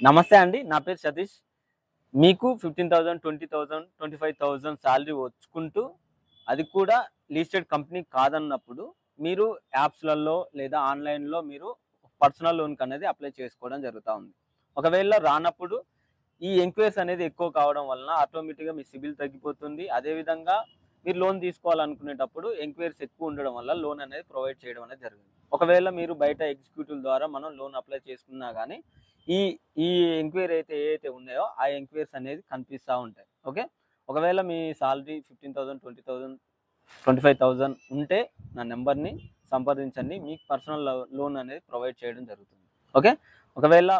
నమస్తే అండి. నా పేరు సతీష్. మీకు 15,000, 20,000, 25,000 సాలరీ వచ్చుకుంటూ, అది కూడా లిస్టెడ్ కంపెనీ కాదన్నప్పుడు, మీరు యాప్స్‌లలో లేదా ఆన్‌లైన్‌లో మీరు పర్సనల్ లోన్‌కనేది అప్లై చేసుకోవడం జరుగుతా ఉంది. ఒకవేళ రానప్పుడు ఈ ఎంక్వైరీస్ అనేది ఎక్కువ కావడం వలన ఆటోమేటిక్‌గా మీ సిబిల్ తగ్గిపోతుంది. అదే విధంగా మీరు లోన్ తీసుకోవాలనుకునేటప్పుడు ఎంక్వైరీస్ ఎక్కువ ఉండడం వల్ల లోన్ అనేది ప్రొవైడ్ చేయడం అనేది జరుగుతుంది. ఒకవేళ మీరు బయట ఎగ్జిక్యూటివ్ ద్వారా మనం లోన్ అప్లై చేసుకున్నా గానీ, ఈ ఈ ఎంక్వైరీ ఏవైతే ఉన్నాయో, ఆ ఎంక్వైరీస్ అనేది కనిపిస్తా ఉంటాయి. ఓకే. ఒకవేళ మీ సాలరీ 15,000, 20,000, 25,000 ఉంటే నా నంబర్‌ని సంప్రదించండి. మీకు పర్సనల్ లోన్ అనేది ప్రొవైడ్ చేయడం జరుగుతుంది. ఓకే. ఒకవేళ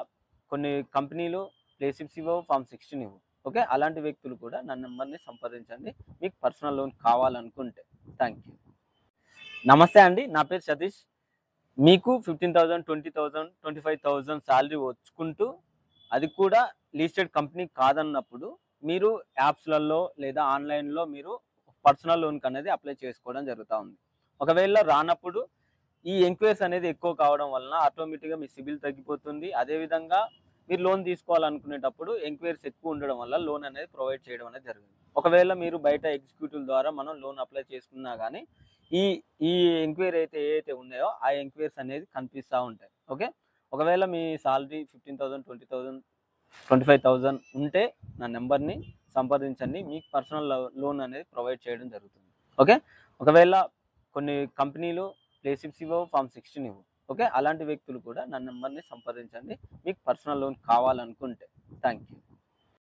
కొన్ని కంపెనీలు ప్లేసిప్స్ ఇవ్వవు, ఫార్మ్ 16 ఇవ్వవు. ఓకే. అలాంటి వ్యక్తులు కూడా నా నంబర్‌ని సంప్రదించండి. మీకు పర్సనల్ లోన్ కావాలనుకుంటే. Thank you. నమస్తే అండి. నా పేరు సతీష్. మీకు 15,000, 20,000, 25,000 సాలరీ వచ్చుకుంటూ, అది కూడా లిస్టెడ్ కంపెనీ కాదన్నప్పుడు, మీరు యాప్స్‌లలో లేదా ఆన్‌లైన్‌లో మీరు పర్సనల్ లోన్‌కనేది అప్లై చేసుకోవడం జరుగుతా ఉంది. ఒకవేళ రానప్పుడు ఈ ఎంక్వైరీస్ అనేది ఎక్కువ కావడం వలన ఆటోమేటిక్‌గా మీ సిబిల్ తగ్గిపోతుంది. అదే విధంగా మీరు లోన్ తీసుకోవాలనుకునేటప్పుడు ఎంక్వైరీస్ ఎక్కువ ఉండడం వల్ల లోన్ అనేది ప్రొవైడ్ చేయడం అనేది జరుగుతుంది. ఒకవేళ మీరు బయట ఎగ్జిక్యూటివ్ ద్వారా మనం లోన్ అప్లై చేసుకున్నా గానీ, ఈ ఈ ఎంక్వైరీ ఏవైతే ఉన్నాయో, ఆ ఎంక్వైరీస్ అనేది కనిపిస్తా ఉంటాయి. ఓకే. ఒకవేళ మీ సాలరీ 15,000, 20,000, 25,000 ఉంటే నా నంబర్‌ని సంప్రదించండి. మీకు పర్సనల్ లోన్ అనేది ప్రొవైడ్ చేయడం జరుగుతుంది. ఓకే. ఒకవేళ కొన్ని కంపెనీలు ప్లేసిప్స్ ఇవ్వవు, ఫార్మ్ 16 ఇవ్వవు. ఓకే. అలాంటి వ్యక్తులు కూడా నా నంబర్‌ని సంప్రదించండి. మీకు పర్సనల్ లోన్ కావాలనుకుంటే. Thank you.